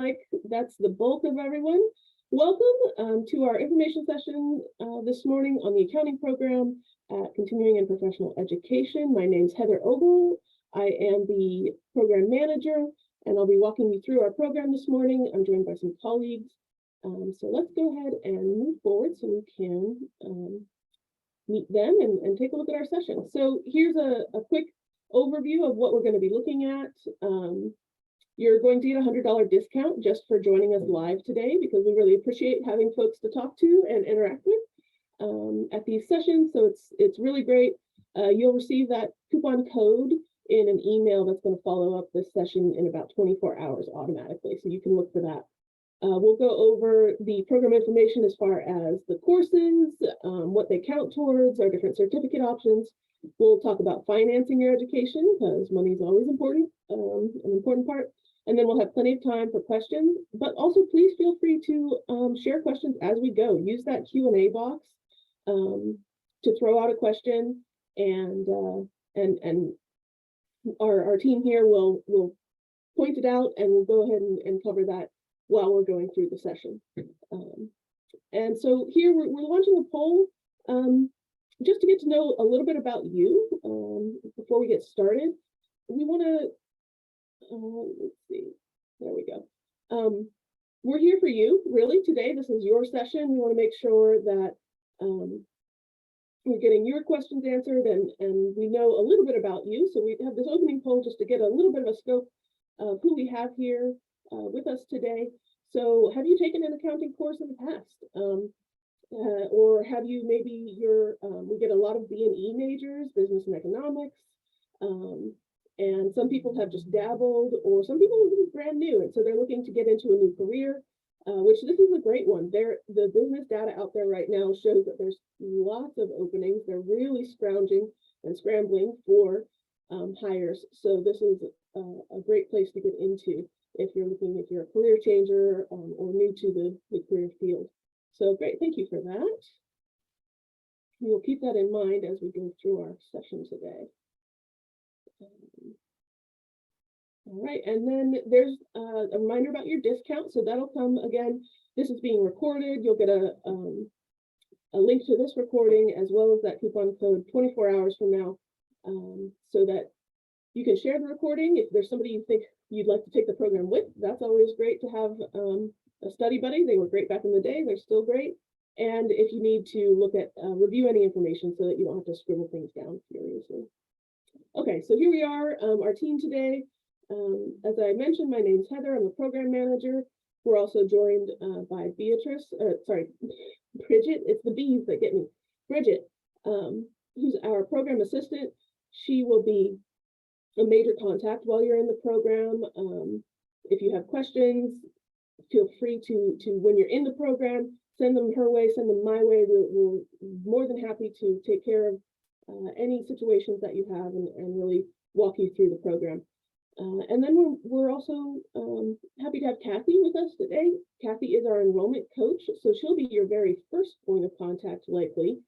like that's the bulk of everyone. Welcome to our information session this morning on the accounting program at Continuing and Professional Education. My name is Heather Ogle. I am the program manager, and I'll be walking you through our program this morning. I'm joined by some colleagues. So let's go ahead and move forward so we can meet them and take a look at our session. So here's a quick overview of what we're going to be looking at. You're going to get a $100 discount just for joining us live today, because we really appreciate having folks to talk to and interact with at these sessions. So it's really great. You'll receive that coupon code in an email that's going to follow up this session in about 24 hours automatically. So you can look for that. We'll go over the program information as far as the courses, what they count towards, our different certificate options. We'll talk about financing your education, because money is always important, an important part. And then we'll have plenty of time for questions, but also please feel free to share questions as we go. Use that Q&A box to throw out a question, and our team here will point it out, and we'll go ahead and cover that while we're going through the session. And so here we're launching a poll just to get to know a little bit about you before we get started. We want to let's see, there we go. We're here for you, really, today. This is your session. We want to make sure that we're getting your questions answered, and we know a little bit about you. So we have this opening poll just to get a little bit of a scope of who we have here with us today. So have you taken an accounting course in the past? Or have you maybe we get a lot of B&E majors, business and economics, and some people have just dabbled, or some people are brand new, and so they're looking to get into a new career, which this is a great one. The business data out there right now shows that there's lots of openings. They're really scrounging and scrambling for hires. So this is a great place to get into if you're a career changer or new to the career field. So great, thank you for that. We will keep that in mind as we go through our session today. All right, and then there's a reminder about your discount. So that'll come again. This is being recorded. You'll get a link to this recording as well as that coupon code 24 hours from now, so that you can share the recording. If there's somebody you think you'd like to take the program with, that's always great to have a study buddy. They were great back in the day. They're still great. And if you need to look at, review any information so that you don't have to scribble things down furiously. Okay, so here we are, our team today. As I mentioned, my name's Heather. I'm the program manager. We're also joined by Bridget. It's the B's that get me. Bridget, who's our program assistant. She will be a major contact while you're in the program. If you have questions, feel free to when you're in the program, send them her way, send them my way. We're more than happy to take care of any situations that you have and really walk you through the program. And then we're also happy to have Kathy with us today. Kathy is our enrollment coach, so she'll be your very first point of contact likely.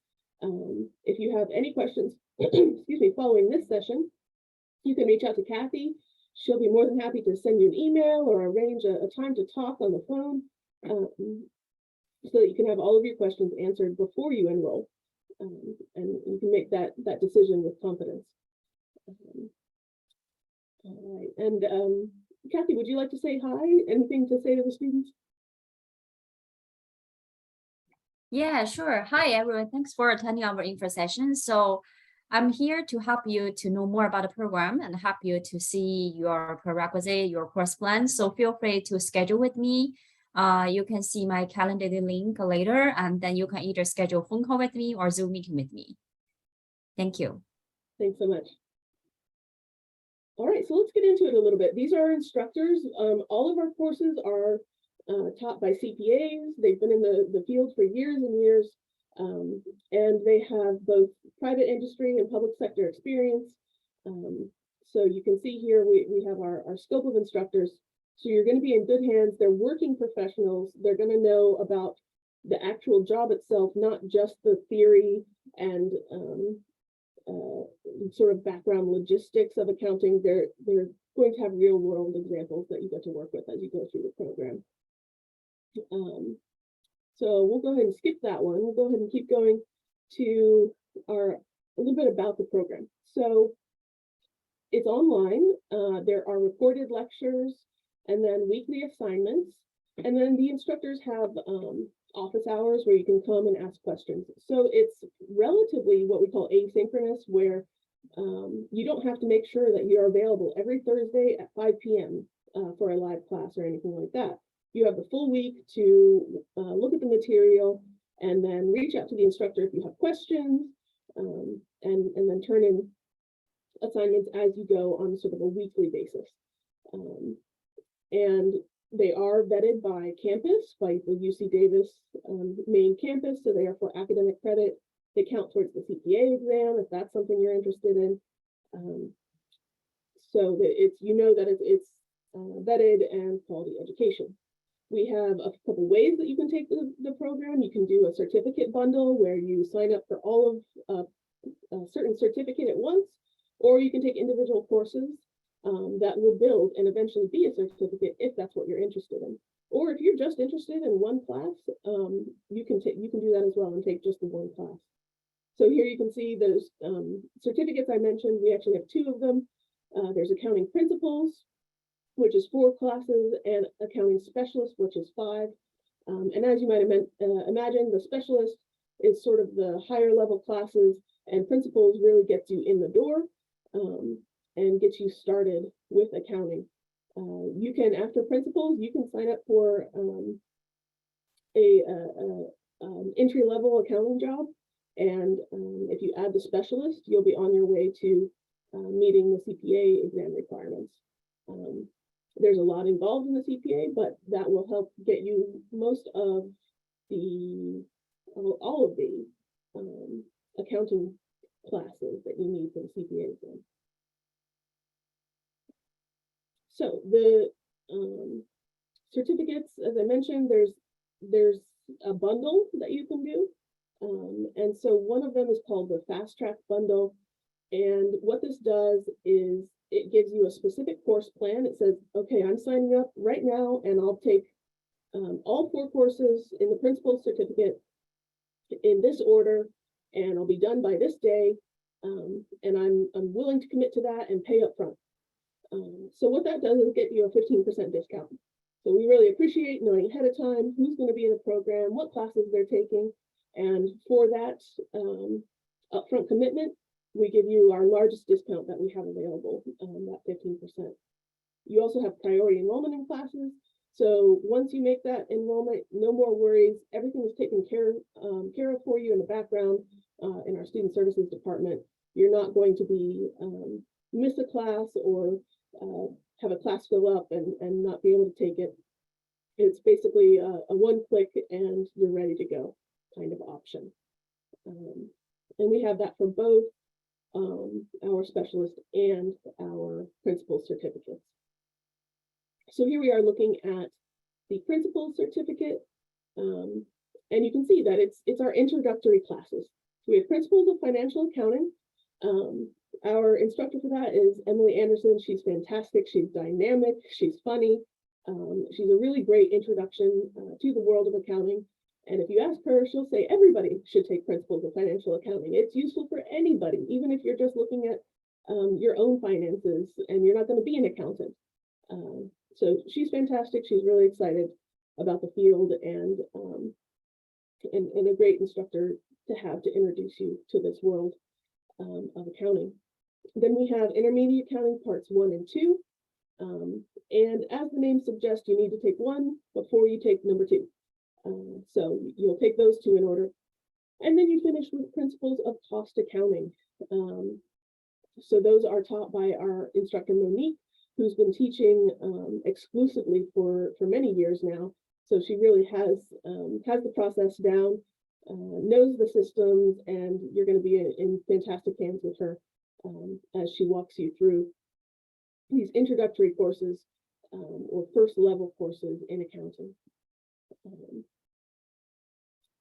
If you have any questions, excuse me, following this session, you can reach out to Kathy. She'll be more than happy to send you an email or arrange a time to talk on the phone, so that you can have all of your questions answered before you enroll, and you can make that decision with confidence. All right, and Kathy, would you like to say hi? Anything to say to the students? Yeah, sure. Hi, everyone. Thanks for attending our info session. So I'm here to help you to know more about the program and help you to see your prerequisite, your course plan. So feel free to schedule with me. You can see my calendar link later, and then you can either schedule a phone call with me or Zoom meeting with me. Thank you. Thanks so much. All right, so let's get into it a little bit. These are instructors. All of our courses are taught by CPAs. They've been in the field for years and years. And they have both private industry and public sector experience. So you can see here we have our scope of instructors. So you're going to be in good hands. They're working professionals. They're going to know about the actual job itself, not just the theory and sort of background logistics of accounting. They're going to have real world examples that you get to work with as you go through the program. So we'll go ahead and skip that one. We'll go ahead and keep going to a little bit about the program. So it's online. There are recorded lectures and then weekly assignments. And then the instructors have office hours where you can come and ask questions. So it's relatively what we call asynchronous, where you don't have to make sure that you're available every Thursday at 5 p.m. For a live class or anything like that. You have the full week to look at the material and then reach out to the instructor if you have questions, and then turn in assignments as you go on sort of a weekly basis. And they are vetted by campus, by the UC Davis main campus, so they are for academic credit. They count towards the CPA exam if that's something you're interested in. So that it's, you know, that it's vetted and quality education. We have a couple ways that you can take the program. You can do a certificate bundle where you sign up for all of a certain certificate at once, or you can take individual courses that will build and eventually be a certificate if that's what you're interested in. Or if you're just interested in one class, you can do that as well and take just the one class. So here you can see those certificates I mentioned. We actually have two of them. There's accounting principles, which is 4 classes, and accounting specialist, which is 5. And as you might imagine, the specialist is sort of the higher level classes, and principles really gets you in the door and gets you started with accounting. You can, after principles, you can sign up for entry-level accounting job. And if you add the specialist, you'll be on your way to meeting the CPA exam requirements. There's a lot involved in the CPA, but that will help get you most of all of the accounting classes that you need for the CPA exam. So the certificates, as I mentioned, there's a bundle that you can do. And so one of them is called the Fast Track Bundle. And what this does is it gives you a specific course plan. It says, okay, I'm signing up right now and I'll take all 4 courses in the principal certificate in this order, and I'll be done by this day. And I'm willing to commit to that and pay up front. So what that does is get you a 15% discount. So we really appreciate knowing ahead of time who's going to be in the program, what classes they're taking. And for that upfront commitment, we give you our largest discount that we have available, that 15%. You also have priority enrollment in classes. So once you make that enrollment, no more worries. Everything is taken care of for you in the background in our student services department. You're not going to be miss a class or have a class fill up and not be able to take it. It's basically a one-click and you're ready to go kind of option. And we have that for both our specialist and our principal certificates. So here we are looking at the principal certificate, and you can see that it's our introductory classes. So we have principles of financial accounting. Our instructor for that is Emily Anderson. She's fantastic. She's dynamic. She's funny. She's a really great introduction to the world of accounting. And if you ask her, she'll say everybody should take principles of financial accounting. It's useful for anybody, even if you're just looking at your own finances and you're not going to be an accountant. So she's fantastic. She's really excited about the field and a great instructor to have to introduce you to this world of accounting. Then we have intermediate accounting parts 1 and 2. And as the name suggests, you need to take 1 before you take number 2. So you'll take those 2 in order. And then you finish with principles of cost accounting. So those are taught by our instructor, Monique, who's been teaching exclusively for many years now. So she really has the process down, knows the systems, and you're going to be in fantastic hands with her as she walks you through these introductory courses or first level courses in accounting.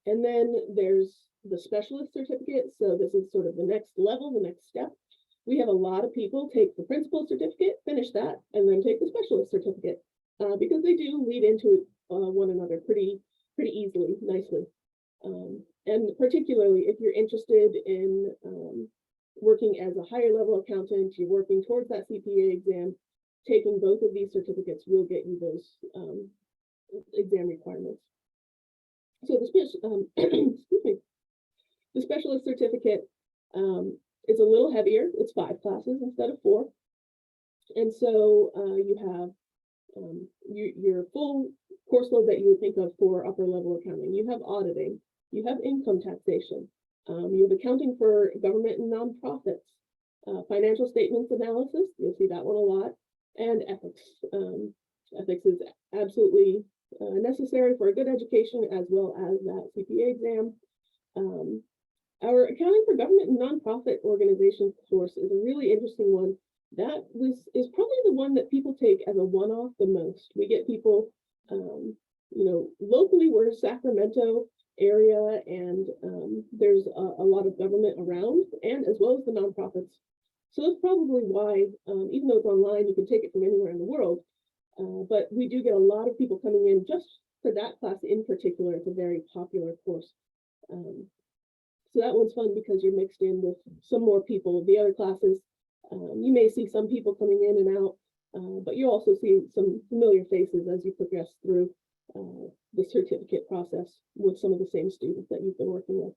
And then there's the specialist certificate. So this is sort of the next level, the next step. we have a lot of people take the principal certificate, finish that, and then take the specialist certificate because they do lead into one another pretty easily, nicely. And particularly if you're interested in working as a higher level accountant, you're working towards that CPA exam, taking both of these certificates will get you those exam requirements. So the excuse me, the specialist certificate is a little heavier. It's 5 classes instead of 4. And so you have your full course load that you would think of for upper level accounting. You have auditing, you have income taxation, you have accounting for government and nonprofits, financial statements analysis, you'll see that one a lot, and ethics. Ethics is absolutely necessary for a good education as well as that CPA exam. Our accounting for government and nonprofit organizations course is a really interesting one. That is probably the one that people take as a one-off the most. We get people, locally we're Sacramento area, and there's a lot of government around, and as well as the nonprofits. So that's probably why, even though it's online, you can take it from anywhere in the world. But we do get a lot of people coming in just for that class in particular. It's a very popular course. So that one's fun because you're mixed in with some more people. The other classes, you may see some people coming in and out, but you also see some familiar faces as you progress through the certificate process with some of the same students that you've been working with.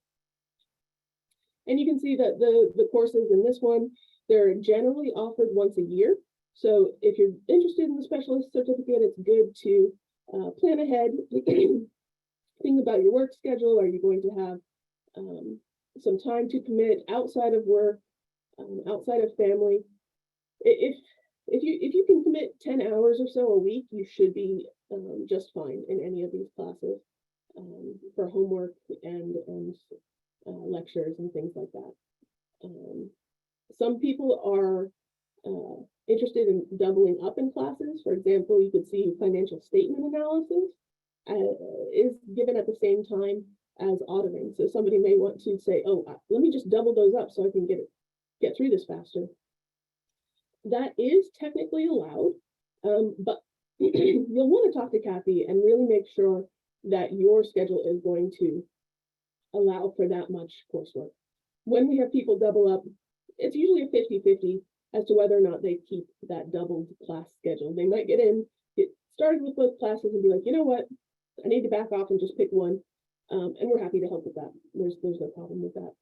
And you can see that the courses in this one, they're generally offered once a year. So if you're interested in the specialist certificate, it's good to plan ahead, think about your work schedule. Are you going to have some time to commit outside of work, outside of family? If you can commit 10 hours or so a week, you should be just fine in any of these classes for homework and lectures and things like that. Some people are interested in doubling up in classes. For example, you could see financial statement analysis is given at the same time as auditing. So somebody may want to say, oh, let me just double those up so I can get through this faster. That is technically allowed, but you'll want to talk to Kathy and really make sure that your schedule is going to allow for that much coursework. When we have people double up, it's usually a 50-50 as to whether or not they keep that doubled class schedule. They might get started with both classes and be like, you know what, I need to back off and just pick one. And we're happy to help with that. There's no problem with that.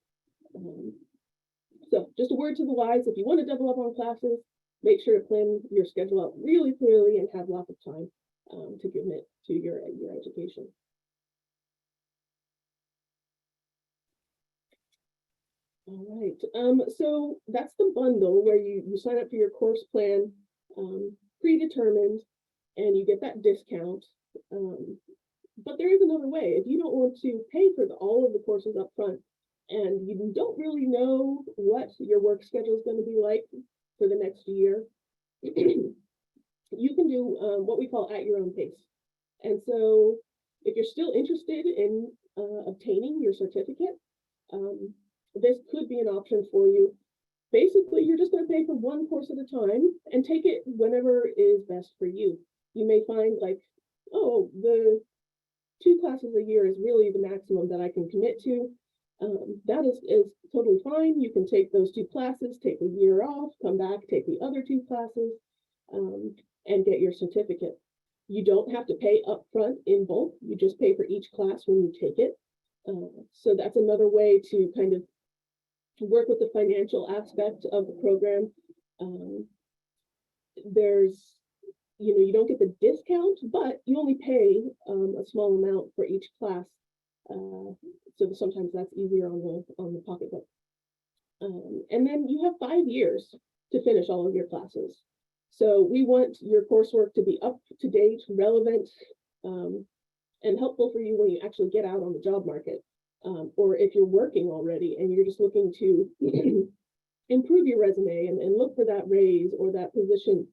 So just a word to the wise, if you want to double up on classes, make sure to plan your schedule out really clearly and have lots of time to commit to your education. All right, so that's the bundle where you sign up for your course plan predetermined and you get that discount. But there is another way. If you don't want to pay for all of the courses up front and you don't really know what your work schedule is going to be like for the next year, you can do what we call at your own pace. And so if you're still interested in obtaining your certificate, this could be an option for you. Basically, you're just going to pay for one course at a time and take it whenever is best for you. You may find like, oh, the 2 classes a year is really the maximum that I can commit to. That is totally fine. You can take those 2 classes, take a year off, come back, take the other 2 classes, and get your certificate. You don't have to pay upfront in bulk. You just pay for each class when you take it. So that's another way to kind of work with the financial aspect of the program. There's, you don't get the discount, but you only pay a small amount for each class. So sometimes that's easier on the pocketbook. And then you have 5 years to finish all of your classes. So we want your coursework to be up to date, relevant, and helpful for you when you actually get out on the job market. Or if you're working already and you're just looking to improve your resume and look for that raise or that position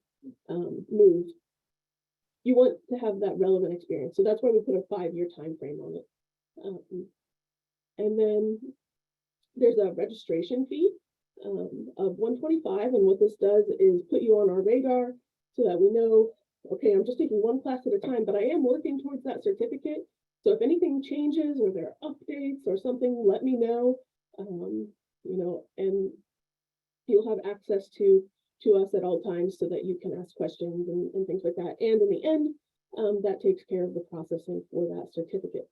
move, you want to have that relevant experience. So that's why we put a 5-year time frame on it. And then there's a registration fee. of 125. And what this does is put you on our radar so that we know, okay, I'm just taking one class at a time, but I am working towards that certificate. So if anything changes or there are updates or something, let me know, and you'll have access to us at all times so that you can ask questions and things like that. And in the end, that takes care of the processing for that certificate.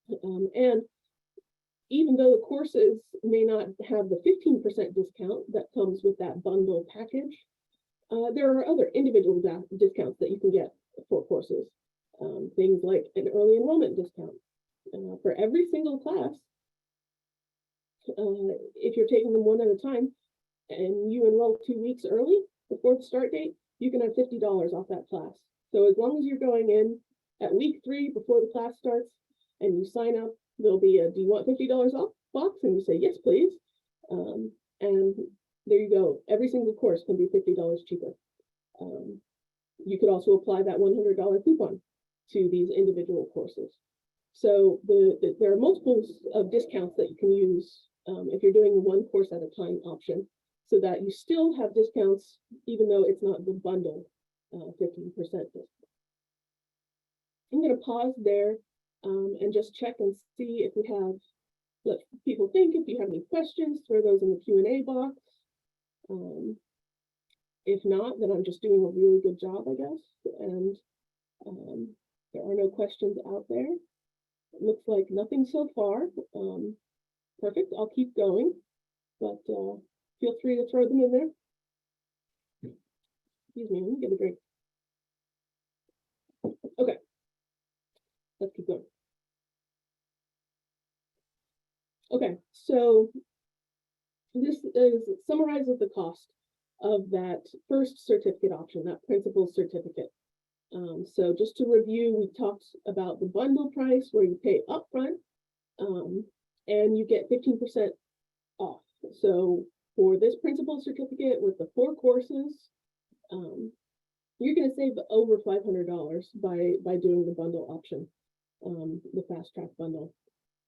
And even though the courses may not have the 15% discount that comes with that bundle package, there are other individual discounts that you can get for courses. Things like an early enrollment discount. For every single class, if you're taking them one at a time and you enroll 2 weeks early before the start date, you can have $50 off that class. So as long as you're going in at week 3 before the class starts and you sign up, there'll be a "do you want $50 off" box, and you say yes please, and there you go. Every single course can be $50 cheaper. You could also apply that $100 coupon to these individual courses. So there are multiples of discounts that you can use if you're doing one course at a time option, so that you still have discounts even though it's not the bundle 15% discount. I'm going to pause there and just check and see if we have, let people think. If you have any questions, throw those in the Q&A box. If not, then I'm just doing a really good job, I guess. And there are no questions out there. It looks like nothing so far. Perfect. I'll keep going, but feel free to throw them in there. Excuse me, let me get a drink. Okay, let's keep going. Okay, so this summarizes the cost of that first certificate option, that principal certificate. So just to review, we talked about the bundle price where you pay upfront and you get 15% off. So for this principal certificate with the 4 courses, you're going to save over $500 by doing the bundle option, the fast track bundle.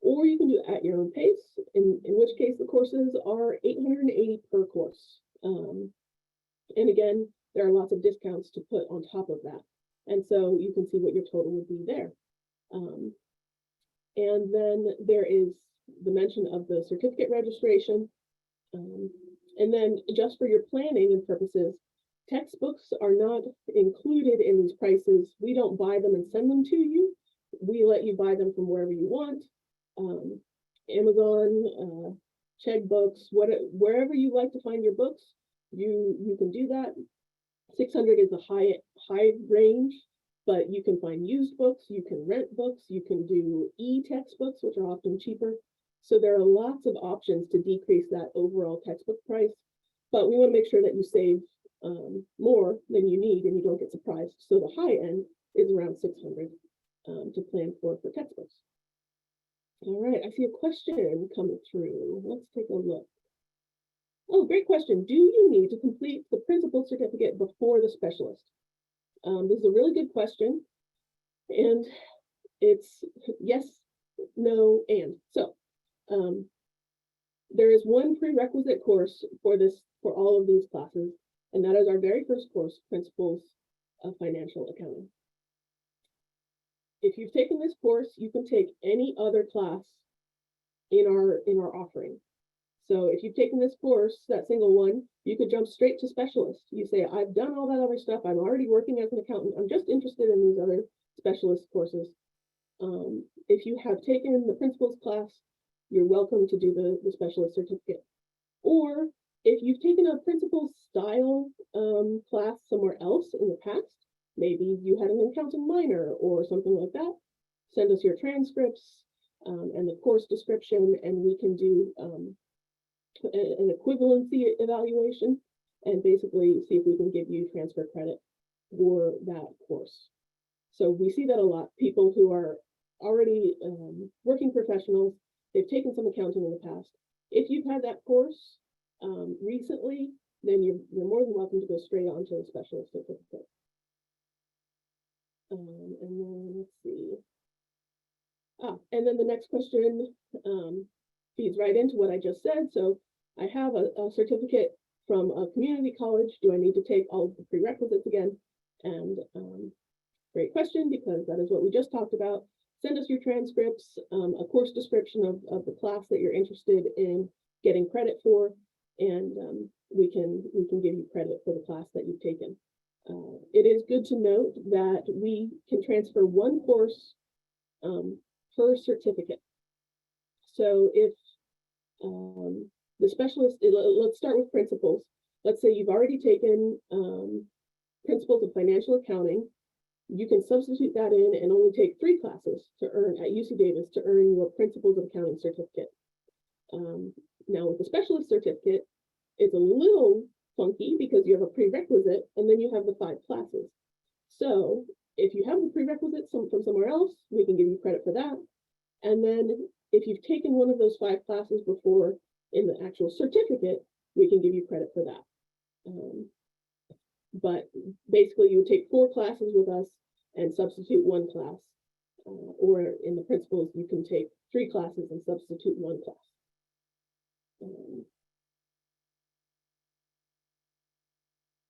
Or you can do it at your own pace, in which case the courses are $880 per course. And again, there are lots of discounts to put on top of that. And so you can see what your total would be there. And then there is the mention of the certificate registration. And then just for your planning and purposes, textbooks are not included in these prices. We don't buy them and send them to you. We let you buy them from wherever you want. Amazon, Checkbooks, wherever you like to find your books, you can do that. 600 is a high range, but you can find used books, you can rent books, you can do e-textbooks, which are often cheaper. So there are lots of options to decrease that overall textbook price, but we want to make sure that you save more than you need and you don't get surprised. So the high end is around 600 to plan for textbooks. All right, I see a question coming through. Let's take a look. Oh, great question. Do you need to complete the principal certificate before the specialist? This is a really good question. And it's yes, no, and. So there is one prerequisite course for all of these classes, and that is our very first course, Principles of Financial Accounting. If you've taken this course, you can take any other class in our offering. So if you've taken this course, that single one, you could jump straight to specialist. You say, I've done all that other stuff. I'm already working as an accountant. I'm just interested in these other specialist courses. If you have taken the principles class, you're welcome to do the specialist certificate. Or if you've taken a principles style class somewhere else in the past, maybe you had an accounting minor or something like that, send us your transcripts and the course description, and we can do an equivalency evaluation and basically see if we can give you transfer credit for that course. So we see that a lot. People who are already working professionals, they've taken some accounting in the past. If you've had that course recently, then you're more than welcome to go straight on to the specialist certificate. And then let's see. And then the next question feeds right into what I just said. So I have a certificate from a community college. Do I need to take all of the prerequisites again? And great question, because that is what we just talked about. Send us your transcripts, a course description of the class that you're interested in getting credit for, and we can give you credit for the class that you've taken. It is good to note that we can transfer one course per certificate. So if the specialist, let's start with principles. Let's say you've already taken principles of financial accounting. You can substitute that in and only take 3 classes to earn at UC Davis to earn your principles of accounting certificate. Now with the specialist certificate, it's a little funky because you have a prerequisite and then you have the 5 classes. So if you have the prerequisite from somewhere else, we can give you credit for that. And then if you've taken one of those 5 classes before in the actual certificate, we can give you credit for that. But basically you would take 4 classes with us and substitute 1 class. Or in the principles, you can take 3 classes and substitute 1 class.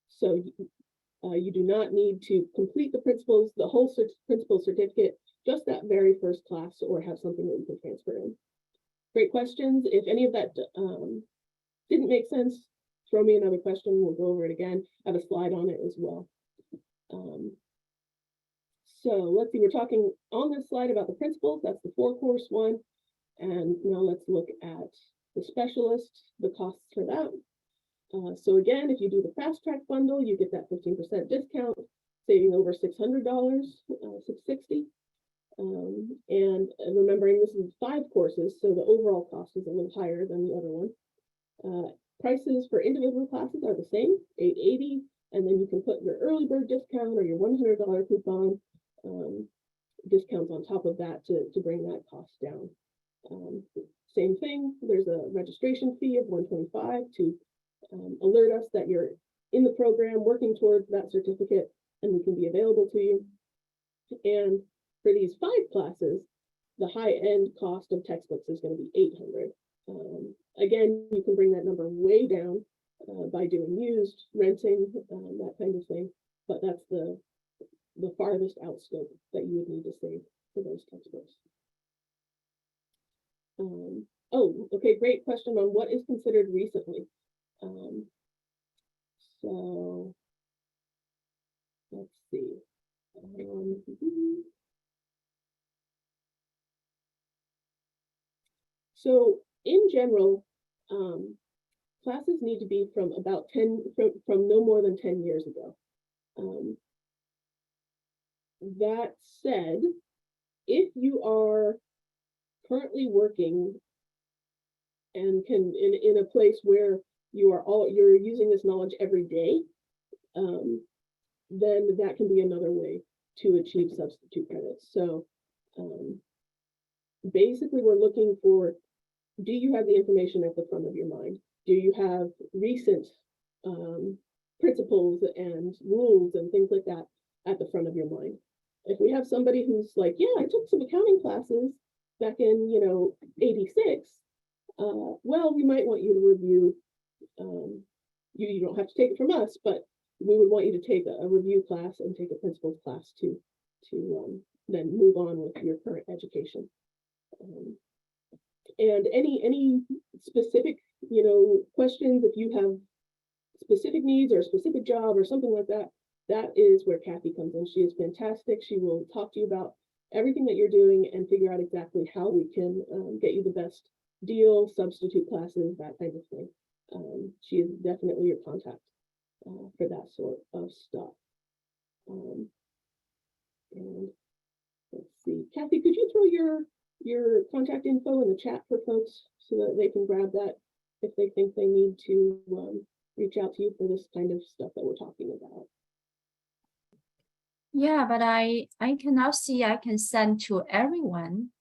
So you do not need to complete the principles, the whole principles certificate, just that very first class, or have something that you can transfer in. Great questions. If any of that didn't make sense, throw me another question. We'll go over it again. I have a slide on it as well. So let's see, we're talking on this slide about the principles. That's the 4-course one. And now let's look at the specialist, the costs for that. So again, if you do the fast track bundle, you get that 15% discount, saving over $600, $660. And remembering this is 5 courses, so the overall cost is a little higher than the other one. Prices for individual classes are the same, $880, and then you can put your early bird discount or your $100 coupon discounts on top of that to bring that cost down. Same thing, there's a registration fee of $125 to alert us that you're in the program working towards that certificate, and we can be available to you. And for these 5 classes, the high-end cost of textbooks is going to be $800. Again, you can bring that number way down by doing used, renting, that kind of thing. But that's the farthest out scope that you would need to save for those textbooks. Oh, okay, great question on what is considered recently. So let's see. So in general, classes need to be from about 10, from no more than 10 years ago. That said, if you are currently working and can in a place where you're using this knowledge every day, then that can be another way to achieve substitute credits. So basically we're looking for, do you have the information at the front of your mind? Do you have recent principles and rules and things like that at the front of your mind? If we have somebody who's like, yeah, I took some accounting classes back in, 86, well, we might want you to review, you don't have to take it from us, but we would want you to take a review class and take a principles class to then move on with your current education. And any specific, questions, if you have specific needs or a specific job or something like that, that is where Kathy comes in. She is fantastic. She will talk to you about everything that you're doing and figure out exactly how we can get you the best deal, substitute classes, that kind of thing. She is definitely your contact for that sort of stuff. And let's see, Kathy, could you throw your contact info in the chat for folks so that they can grab that if they think they need to reach out to you for this kind of stuff that we're talking about? Yeah, but I cannot see I can send to everyone.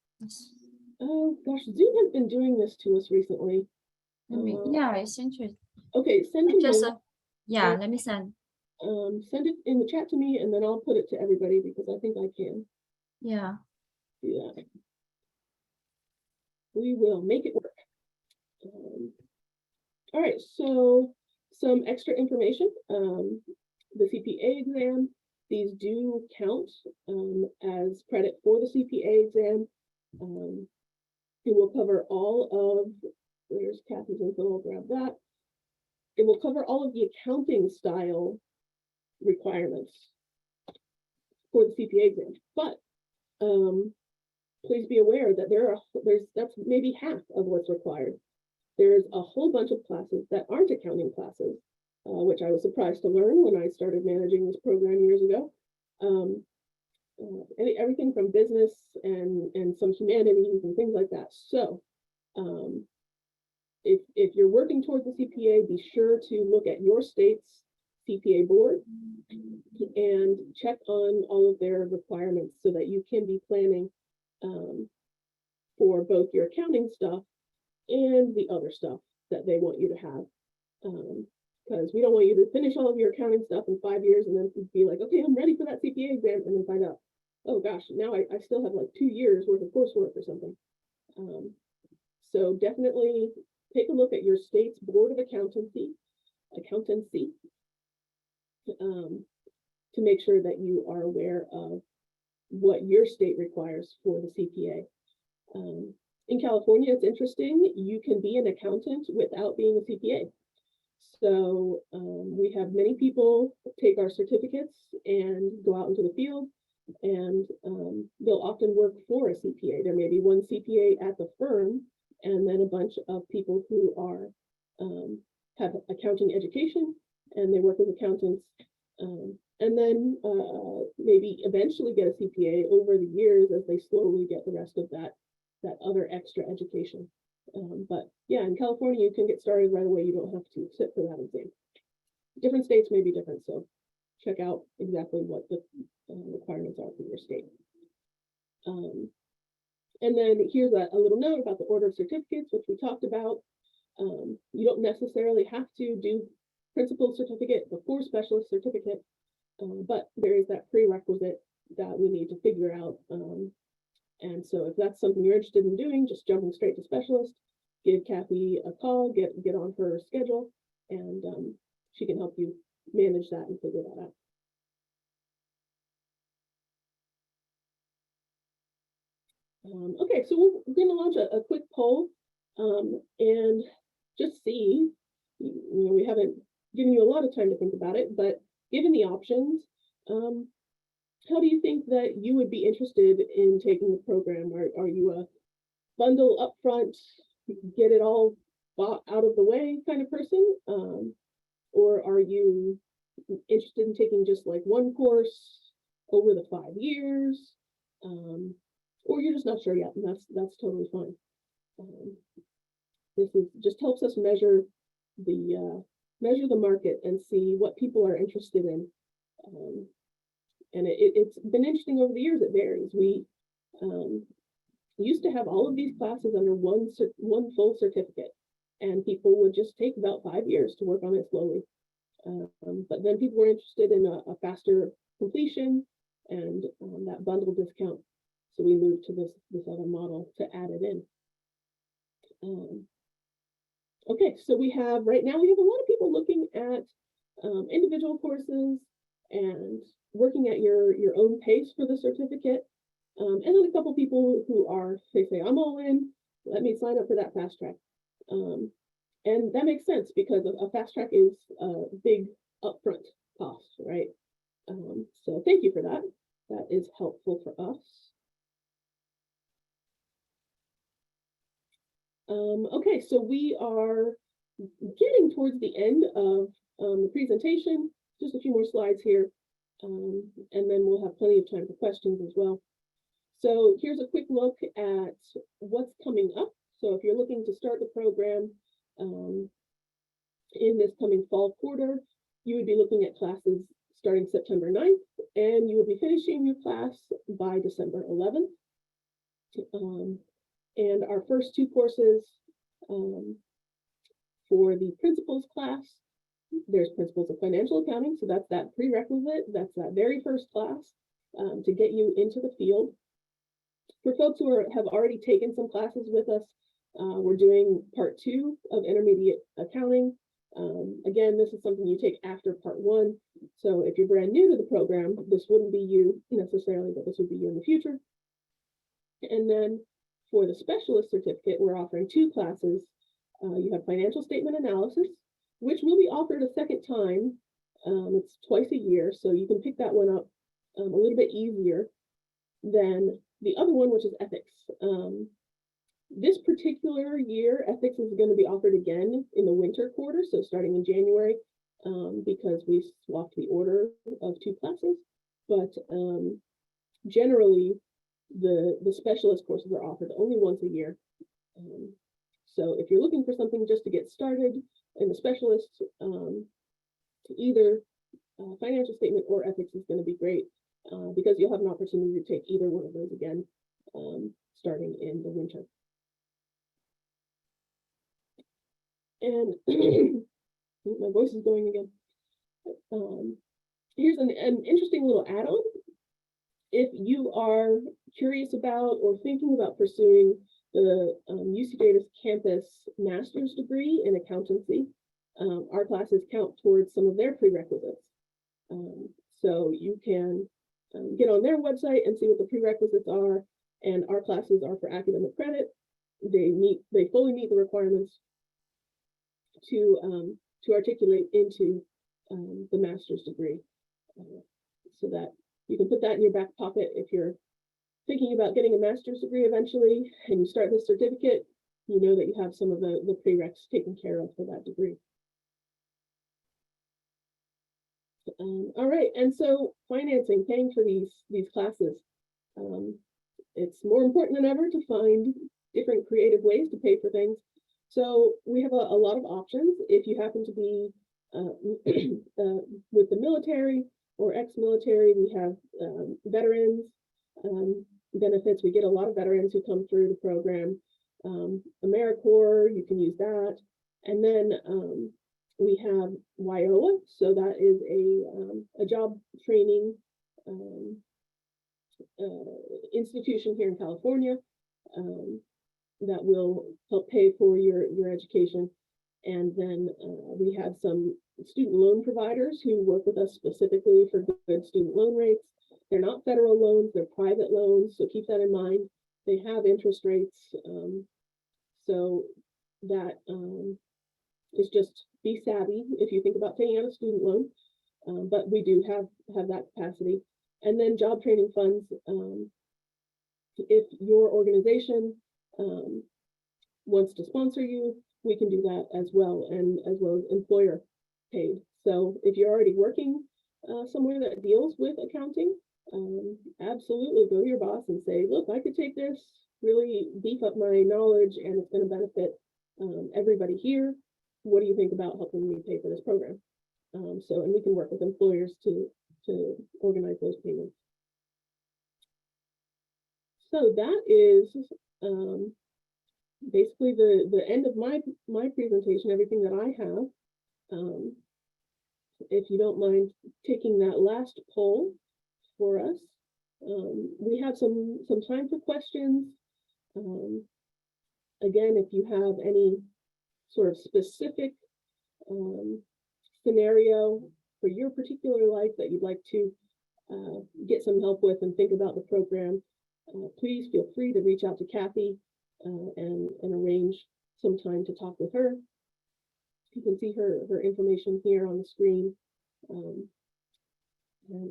Oh gosh, Zoom has been doing this to us recently. Yeah, it's interesting. Okay, send it Just me. yeah, let me send. Send it in the chat to me, and then I'll put it to everybody because I think I can. Yeah. Do that. We will make it work. All right, so some extra information. The CPA exam, these do count as credit for the CPA exam. It will cover all of, there's Kathy's info, I'll grab that. It will cover all of the accounting style requirements for the CPA exam, but please be aware that that's maybe half of what's required. There's a whole bunch of classes that aren't accounting classes, which I was surprised to learn when I started managing this program years ago. Everything from business and some humanities and things like that. So if you're working towards the CPA, be sure to look at your state's CPA board and check on all of their requirements so that you can be planning for both your accounting stuff and the other stuff that they want you to have. Because we don't want you to finish all of your accounting stuff in 5 years and then be like, okay, I'm ready for that CPA exam, and then find out, oh gosh, now I still have like 2 years worth of coursework or something. So definitely take a look at your state's Board of Accountancy to make sure that you are aware of what your state requires for the CPA. In California, it's interesting, you can be an accountant without being a CPA. So we have many people take our certificates and go out into the field, and they'll often work for a CPA. There may be one CPA at the firm, and then a bunch of people who are have accounting education, and they work as accountants, and then maybe eventually get a CPA over the years as they slowly get the rest of that other extra education. But yeah, in California, you can get started right away. You don't have to sit for that exam. Different states may be different, so check out exactly what the requirements are for your state. And then here's a little note about the order of certificates, which we talked about. You don't necessarily have to do principal certificate before specialist certificate, but there is that prerequisite that we need to figure out. And so if that's something you're interested in doing, just jumping straight to specialist, give Kathy a call, get on her schedule, and she can help you manage that and figure that out. Okay, so we're going to launch a quick poll and just see, we haven't given you a lot of time to think about it, but given the options, how do you think that you would be interested in taking the program? Are you a bundle up front, get it all out of the way kind of person? Or are you interested in taking just like one course over the 5 years? Or you're just not sure yet, and that's totally fine. This just helps us measure the market and see what people are interested in. And it's been interesting over the years. It varies. We used to have all of these classes under one full certificate, and people would just take about 5 years to work on it slowly. But then people were interested in a faster completion and that bundle discount. So we moved to this other model to add it in. Okay, so right now we have a lot of people looking at individual courses and working at your own pace for the certificate. And then a couple people who they say, I'm all in, let me sign up for that fast track. And that makes sense because a fast track is a big upfront cost, right? So thank you for that. That is helpful for us. Okay, so we are getting towards the end of the presentation. Just a few more slides here, and then we'll have plenty of time for questions as well. So here's a quick look at what's coming up. So if you're looking to start the program in this coming fall quarter, you would be looking at classes starting September 9th, and you will be finishing your class by December 11th. And our first 2 courses for the principles class, there's principles of financial accounting. So that's that prerequisite. That's that very first class to get you into the field. For folks who have already taken some classes with us, We're doing part 2 of intermediate accounting. Again, this is something you take after part 1. So if you're brand new to the program, this wouldn't be you necessarily, but this would be you in the future. And then for the specialist certificate, we're offering 2 classes. You have financial statement analysis, which will be offered a second time. It's twice a year, so you can pick that one up a little bit easier than the other one, which is ethics. This particular year, ethics is going to be offered again in the winter quarter, so starting in January, because we swapped the order of 2 classes. But generally, the specialist courses are offered only once a year. So if you're looking for something just to get started in the specialist, either financial statement or ethics is going to be great, because you'll have an opportunity to take either one of those again, starting in the winter. And my voice is going again. Here's an interesting little add-on. If you are curious about or thinking about pursuing the UC Davis campus master's degree in accountancy, our classes count towards some of their prerequisites. So you can get on their website and see what the prerequisites are, and our classes are for academic credit. They fully meet the requirements to articulate into the master's degree, so that you can put that in your back pocket if you're thinking about getting a master's degree eventually and you start this certificate, you know that you have some of the prereqs taken care of for that degree. All right, and so financing, paying for these classes. It's more important than ever to find different creative ways to pay for things. So we have a lot of options. If you happen to be with the military or ex-military, we have veterans benefits. We get a lot of veterans who come through the program. AmeriCorps, you can use that. And then we have WIOA, so that is a job training institution here in California that will help pay for your education. And then we have some student loan providers who work with us specifically for good student loan rates. They're not federal loans, they're private loans, so keep that in mind. They have interest rates, so that is just be savvy if you think about taking out a student loan, but we do have that capacity. And then job training funds, if your organization wants to sponsor you, we can do that as well, and as well as employer paid. So if you're already working somewhere that deals with accounting, absolutely go to your boss and say, look, I could take this, really beef up my knowledge, and it's going to benefit everybody here. What do you think about helping me pay for this program? And we can work with employers to organize those payments. So that is basically the end of my presentation, everything that I have. If you don't mind taking that last poll for us, we have some time for questions. Again, if you have any sort of specific scenario for your particular life that you'd like to get some help with and think about the program, please feel free to reach out to Kathy and arrange some time to talk with her. You can see her information here on the screen. And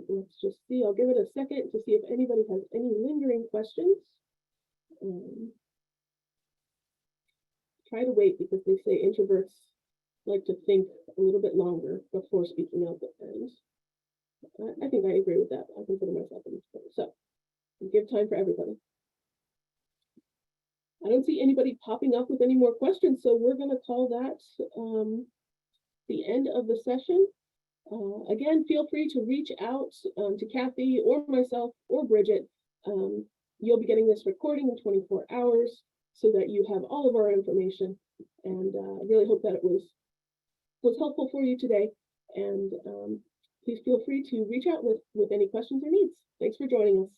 let's just see, I'll give it a second to see if anybody has any lingering questions. Try to wait, because they say introverts like to think a little bit longer before speaking up, and I think I agree with that. I consider myself an introvert, so give time for everybody. I don't see anybody popping up with any more questions, so we're going to call that the end of the session. Again, feel free to reach out to Kathy or myself or Bridget. You'll be getting this recording in 24 hours so that you have all of our information, and I really hope that it was helpful for you today. And please feel free to reach out with any questions or needs. Thanks for joining us.